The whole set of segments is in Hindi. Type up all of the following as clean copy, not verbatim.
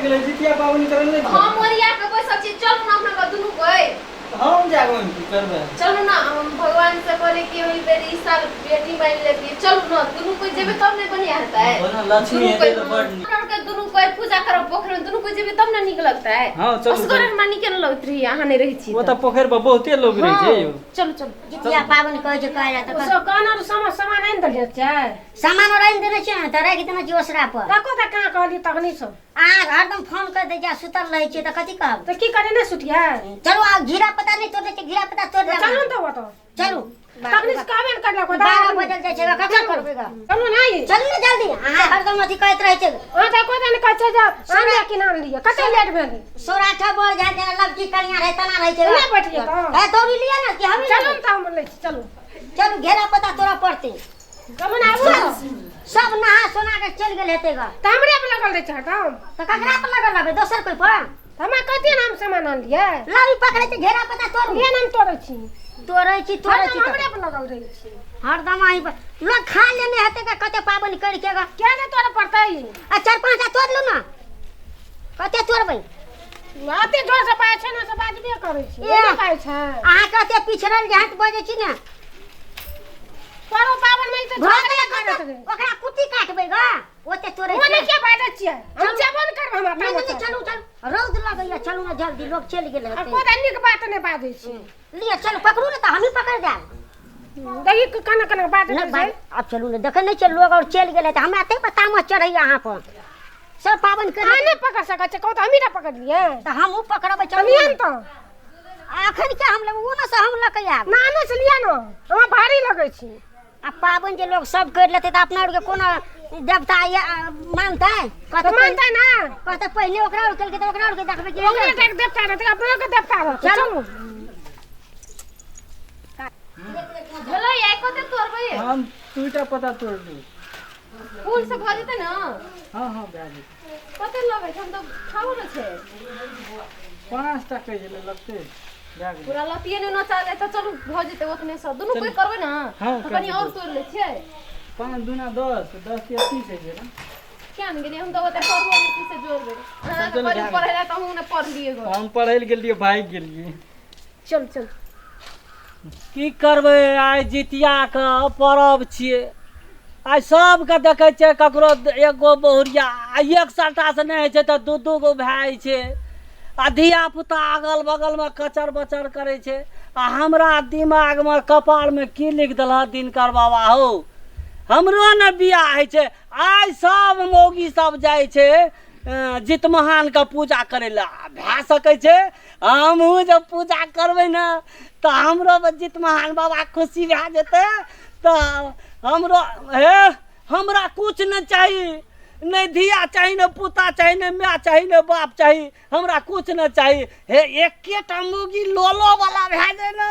गेले जितिया पाबनि करल नहीं हम मोरिया के कोई सब चीज चल ना अपना का दुनु कोई हम जागो की करबे चलो ना हम भगवान से करे कि होई बेरी साल बेटी मान लेती चलो ना दुनु कोई जेबे तब नहीं बढ़िया रहता है बना लक्ष्मी है तो बड़ के दुनु कोई पूजा करो पोखर में दुनु कोई जेबे तब ना निक लगता है हां चलो असगर मानी के न लगत रही यहां नहीं रही छी वो तो पोखर पर बहुते लोग रही छे यो चलो चलो जितिया पाबन कह जे कहला त सो कानर सामान नहीं दे छै सामान रही देने छै त राखि देने छी ओसरा पर तको त कहां कहली तकनी सब आ हरदम फोन कर दे जा सुतल रही छै त कथि कहब तो की करे ने सुटिया चलो आ घीरा पता नहीं तोड़े छै घीरा पता तोड़ दे चलो तो वो तो चलो तकनी से कहबे न करला को 12 बजल जाय छै कथि करबेगा चलो नहीं चल ने जल्दी आ हरदम अथि कहत रहे छै हां त को तने कह छै जा आने कि नाम लिया कते लेट भेली सोराठा बोल जा दे लवजी कनिया रहे तना रहे छै ना बैठिए तो है तोड़ी लिया ना कि हम चलो त हम ले चलो चलो घेरा पता तोरा पड़ते कमन आबो सब नहा सोना के चल गेल हेते ग त हमरे पे लगल रहे छै हटाओ त ककरा पर लगल रहबे दोसर कोई पर हमें कते नाम सामान आन लिया लावी पकड़े छै घेरा पता तोड़ ये नाम तोड़े छी तोड़े छी हमरे पे लगल रहे छी हरदम आई लोग खा लेने हेते का कते पाबन कर के ग क्या ने तोड़े पड़ता है आ चार पांच तोड़ लो ना कते तोड़बै आते जोर से पाए छै ना सब आदमी करे छी ये पाए छै अहाँ कते पिछड़ल जात बजे छी ना तोरो पावन में तो झगड़ा करत ओकरा कुटी काटबै ग ओते तोड़े ओने के बात छियै हम जेबन करब हम नहीं अपन नहीं चलू चलू रौद लगैया चलू ना जल्दी लोग चल गेल हेते को तनी के बात ने बाजै छी लिया चलो पकड़ू ना त हम ही पकड़ जाब देखी कना कना बात नहीं छै बात अब चलू ना देखे नहीं चल लोग और चल गेले त हमरा ते पता मत चढ़ै अहाँ पर सब पावन कर आने पकड़ सकै छै को त हम ही ना पकड़ लिए त हम ऊ पकड़बै चलू चलिए तो आखन के हम लोग वो ना से हम लके आब ना आने से लिया ना हम भारी लगै छी आ पावन जे लोग सब कर लेते त अपना और के कोना देवता मानता है तो मानता है ना कहते पहले ओकरा और कल के ओकरा और के देखबे कि ओकरे देख देवता रहते अपने के देवता रहते चलो चलो ये कोते तोड़बै हम टूटा पता तोड़ दू फूल से भर जेते ना हां हां गाड़ी कते लगै छै हम तो खाओ ना छै 5 टका ले लगते जाग पूरा लतिए ने न चले त चलू भ जेते ओतने सब दुनु कोई करबै ना हाँ, तो कनी और तोड़ ले छै 5 दूना 10 10 या 30 है ना क्या न गेली हम तो ओते पढ़बो नीति से जोड़बै हां तो कनी पढ़ैला त हम ने पढ़ लिए गो हम पढ़ै गेलिए भाग गेलिए चल चल की करबै आइ जितिया के पर्व छियै आइ सबके देखै छै ककरो एगो बहुरिया एक सालटा से नहि होइ छै तऽ दू गो भाय छै आ धिया पुता अगल बगल में कचर बचर करे छै आ हमरा दिमाग में कपाल में की लिख देलह दिनकर बाबा हो हमरो ने बियाह होइ छै आइ सब मौगी सब जाइ छै जितमहान के पूजा करे ला भए सकै छै हमहूँ जब पूजा करबै ने तऽ हमरो जितमहान बाबा खुशी भए जेतै तऽ हमरो हे हमरा कुछ नहीं चाहिए नहीं धिया चाहिए न पुता चाहिए न माँ चाहिए न बाप चाहिए हमरा कुछ न चाहिए हे एकेटा मौगी लोलो वाला भए जाए ना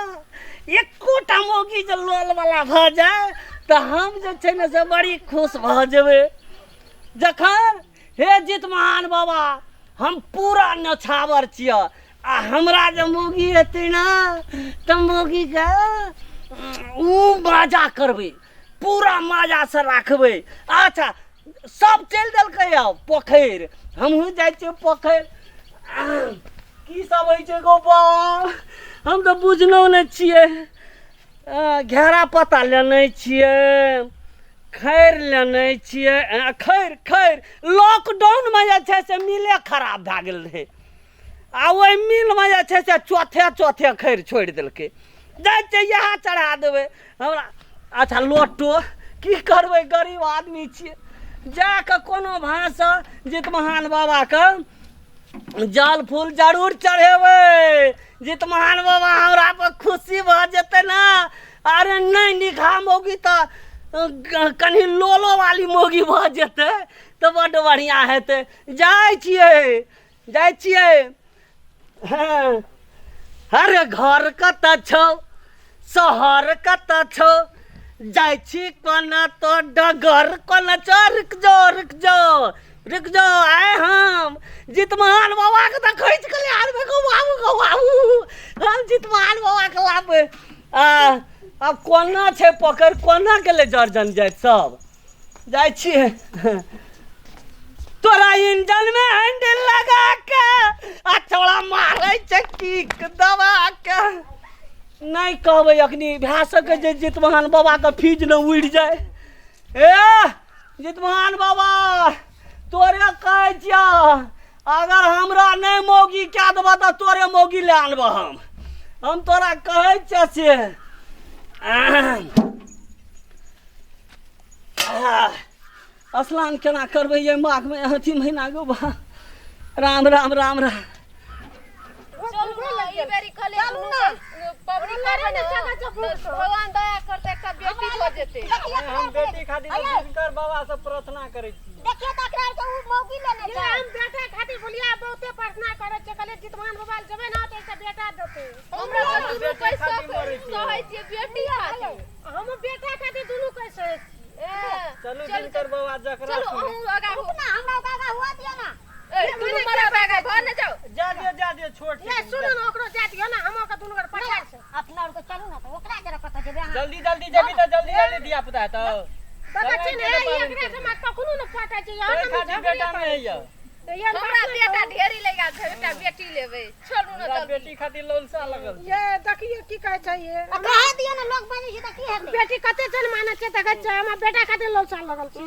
एकोटा मौगी जे लोल वाला भए जाए तऽ हम जे छै ने से बड़ी खुश भऽ जेबै जखन हे जितमहान बाबा हम पूरा नछावर छियै आ हमरा जे मौगी हेतै ना तऽ मौगी के ऊ मजा करबै पूरा मजा से राखबै अच्छा सब चल देलकै अब पोखरि हमहूँ जाइ छियै पोखरि की सब होइ छै गोपा हम तऽ बुझलहुँ नहि छियै घेरा पत्ता लेने छियै खैर लेने छियै खैर लॉकडाउनमे जे छै से मिले खराब भए गेल रहै आ ओहि मिलमे जे छै से चौथे खैर छोड़ि देलकै जाइ छियै इएह चढ़ा देबै हमरा अच्छा लोटो की करबै गरीब आदमी छियै जाके कोनो भाषा जितमहान बाबा के जल फूल जरूर चढ़ेबै जितमहान बाबा हमरा पर खुशी भऽ जेतै ना अरे नहीं निखा मौगी तऽ कनी लोलो वाली मौगी भऽ जेतै तऽ बड्ड बढ़िआँ हेतै जाइ छियै अरे घर कतऽ छौ शहर कतऽ छौ जाइ छी कोना तो डगर कोना छौ रुक जाओ आए हम जितमहान बाबा के तऽ खोज के ले आबे गो बाबू हम जितमहान बाबा के लाबे अब कोना छै पकड़ कोना गेलै जर्जन जाइत सब जाइ छियै तोरा इंजन में हैंडल लगा कहबै अखनी भए सकै छै जितवाहन बाबा के फीज न उड़ि जाए। ए जितवाहन बाबा तोरे कहै छिया अगर हमरा नहीं मौगी क्या देबा तो तोरे मौगी ले आनबो हम तोरा कहै छियै से स्नान केना करबै ये माघ में अथी महीना गो बा राम राम राम राम। चलू ना ई बेरी कले पबनी करबे ना भगवान दया करते एकटा बेटी हो जेते। हम बेटी खातिर जिनकर बाबा से प्रार्थना करै छी। देखिए तकरार के उ मौगी लेने ये हम बेटा खातिर बोलिया बहुते प्रार्थना करे छे कले जितवान मोबाइल जबे ना तो एकटा बेटा देते। हमरा तो दुनु कैसे कहै छी बेटी खातिर हम बेटा खातिर दुनु कैसे चलू जिनकर बाबा जकरा चलो हम आगा हो ना हमरा काका हुआ दिया ना ए दुनु मरा बागा घर न जाओ जा दियो छोट ये सुनो ना ओकरो जा दियो ना हम का दुनु कर पठार से अपना और को चलू ना तो ओकरा जरा पता जेबे हां जल्दी जेबी तो जल्दी दिया पता है तो बच्चे ने एकरा से मत कखनो न पटा छै यार तोरे खातिर बेटा में है या ये हमरा बेटा ढेरी लगा छै एकटा बेटी लेबै छोड़ू ना हमरा जल्दी बेटी खातिर लोलसा लगल ये देखिए की कहै छै ये कह दिया ना लोग बनी छै त की हेतै बेटी कते जन माने छै त कहै छै हम बेटा खातिर लौसा लगल छै।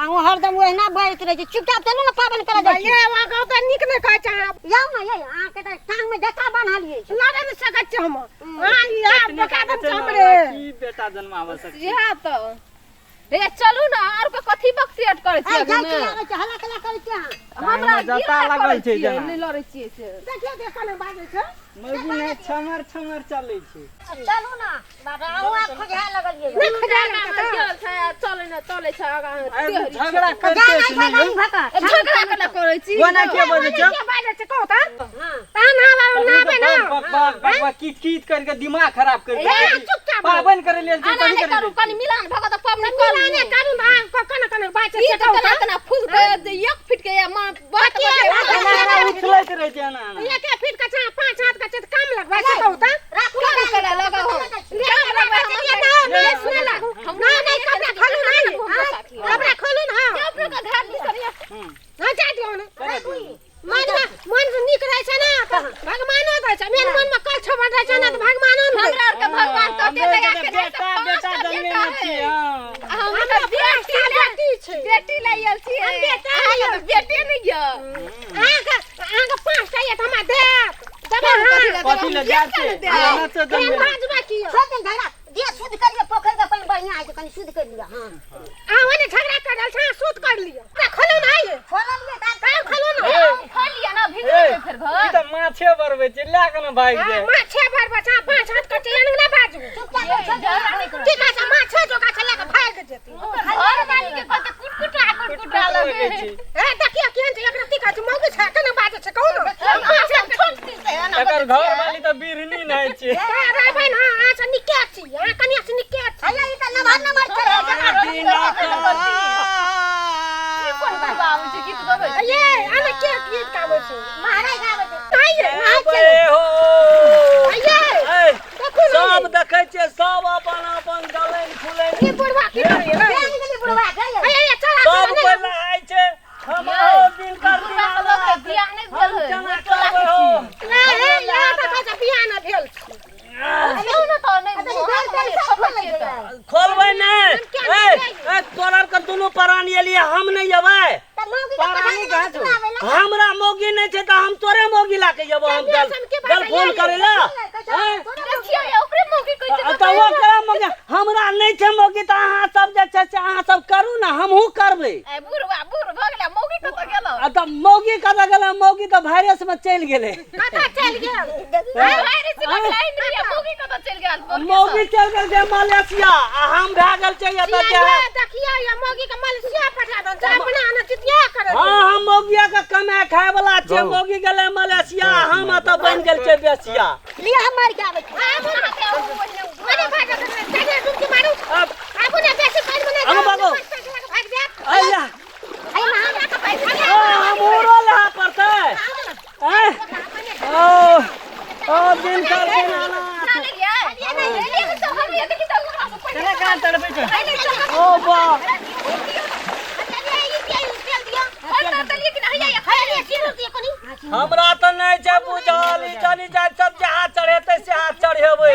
आउ हरदम ओहिना बाजैत रहै छै चुपचाप चलू ना पाबन करा जाइ ये वहां गाँव त निक नै कहै छै जाऊ ना ये अहाँ के त टांग में जका बन्हा लिए छै लड़े न सकै छै हम हां या बका दम हमरे की बेटा जन्मावे सक इहा तो रे चलू ना और के कथी बक्सियट करै छी जाइ अभी छै में आबै छै हल्ला कला करै छै अहाँ हमरा जता लागल छै जना नहीं लड़ै छियै से देखिए देखो न बाजै छै मौगी ने छमर चलै छै। चलू ना बाबा आउ आ खोजा लगल ये नहीं खजाना में गेल छै चले न चले छै आगा झगड़ा जा करते नहीं से खा नहीं नहीं भका झगड़ा कला करै छी कोना के बजे छ के बाजै छै कहू त हां ता ना बे ना बकबक कीट करके दिमाग खराब कर ए चुपचाप पाबन करे लेल आना नहीं करू कनी मिलान भगत पबनी कर मिलाने करू ना कने कने बाजै ये छै तो कना कना फूल के एक फीट के मां बात बजे उछलैत रहे छै ना ये के फीट का छा पांच हाथ का छे काम लगवा छै कहू त काम करे लगा हो काम लगवा ये सुन लागू ना नहीं कपड़ा खोलू नहीं कपड़ा खोलू ना अपने का घर नहीं करिया हां जा दियो ना मन निक रहै छै ना त भगवानो दै छै मेन मन में कल छबड़ रहै छै ना त भगवानो नै हमरा और के भगवान कते लगा के बेटा जन्मे में छी हां हमरा बेटी छै बेटी लायल छी बेटा बेटी नहीं य आगे पांच टा ये त हमरा दे जब कथी ले जात छै ना तो जन्मे बाजबा की सब दिन झगड़ा जे शुद्ध करिए पोखर का पानी बढ़िया है कनी शुद्ध कर लिया हां आ ओने झगड़ा कर रहल छै सूत कर लियो खोलू ना ये खोललिए काम खोलू ना खा लिया ना भिगो फिर घर ई त माछे बरबै छै ला के ना भाग जाय माछे भर बचा पांच हाथ का चैन ना बाजू ठीक है माछे जो का चला के भाग जेती घर वाली के कते कुटकुटा लगे ए देखिए केहन छै एकरा टिका छै मौगी छै केना बाजै छै कहू ना छोट सी से ना एकर घर वाली त बिरनी नै छै रहबै ना आ से निके छी आ कनिया से निके छी अरे ई त नंबर करे कोन बाबू जी गीत गाबै ये आने के गीत गाबै छै महाराज गावे छै नहीं ये अबे हो ये सब देखै छै सब अपन अपन गलन फुलन ये बुढ़वा की करे ना केहन गेली बुढ़वा गए ये चला सब कोई नहाय छै हमारो दिन कर दिया बियाह नहीं भेल है केना करबै हो ए यहाँ पर कैसे बियाह न भेल छी क्यों ना तो नहीं खोलबै ने ए तोरा के दुनू प्राणी एलिए हम नहीं जेबै त मौगी पारानी कहाँ छौ हमरा मौगी नहीं छै त हम तोरे मौगी ला के जेबो हम कल फोन करे ला देखिए ओकरे मौके कोई त वो करा मौगी हमरा नहीं छै मौगी त अहाँ सब जे छै से अहाँ सब करू ना हमहू करबै ए बुढ़वा बुढ़ भगला मौके कत गेलो त मौगी कत गेलै मौगी त वायरस में चल गेलै कता चल गेल अरे से बगला इंडिया मौके कत चल गेल मौगी चल गेल छै मलेशिया आ हम भए गेल छै एतऽ ये जे देखिए ये मौगी के मलेशिया पठा दो जा अपना न चितिया करे हाँ हम मौगिया के कमाए खाए वाला छियै मौगी गेलै मलेशिया हम एतऽ बनि गेल छै बेसिया लिया मार के आवे छै अरे भाग चले डुबकी मारू अब आबू ने बेसी कर मने हम भागो। भाग जा अइया आई महाराज का पैसा हम उड़ो लहा पड़तै ओ दिन कर दिन आना चले गया ये नहीं तो हम ये देखि तो केना कहाँ तड़पै छै ओ बा हमरा त नहीं छै बुझल ई चली जाय सब जहाँ चढ़ेतै से हाथ चढ़ेबै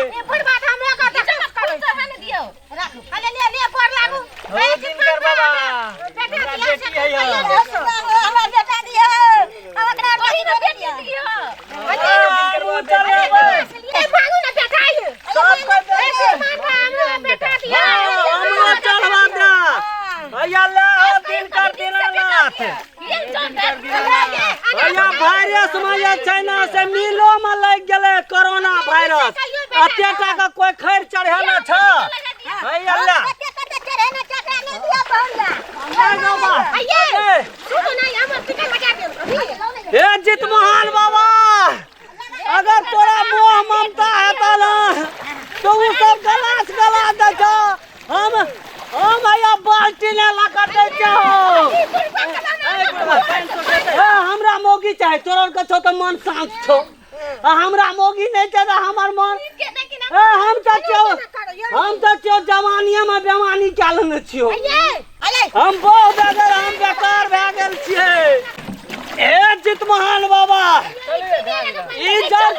जे छै ना से मिलो में लग गेले कोरोना वायरस अते टाका कोई खैर चढ़े न छ हे अल्लाह हे जितमोहन बाबा अगर तोरा मोह ममता हेता ना तो उ सब गलास गला दे छ हम आया बाल्टी ने लगा दे छ हमरा मोगी चाहे तोरा के छो तो मन शांत छो हमरा मोगी नहीं चाहे हमर मन हम तो चो जवानिया में बेमानी चाल न छियो हम बहुत अगर हम बेकार भए गेल छियै ए जितमोहन बाबा ई जर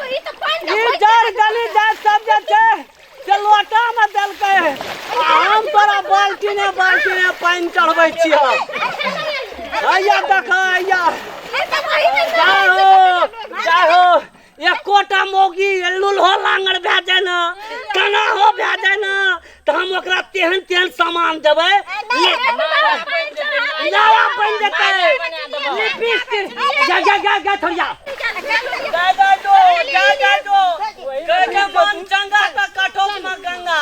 गली जाय सब जे छै से लोटा में देलकै हम तोरा बाल्टी ने पानी चढ़बै छियै आइया देख आइया जाहो एकोटा मोगी लुल्हो लांगड़ भए जाए न कना हो भए जाए न तो हम ओकरा तेहन सामान देबै नया बन जेतै लिपस्टिक जा थोड़िया जा दो के मन चंगा त कठोर में गंगा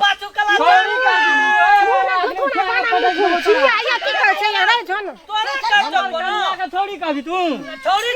पाछू कला छोड़ी कभी तू छोड़ी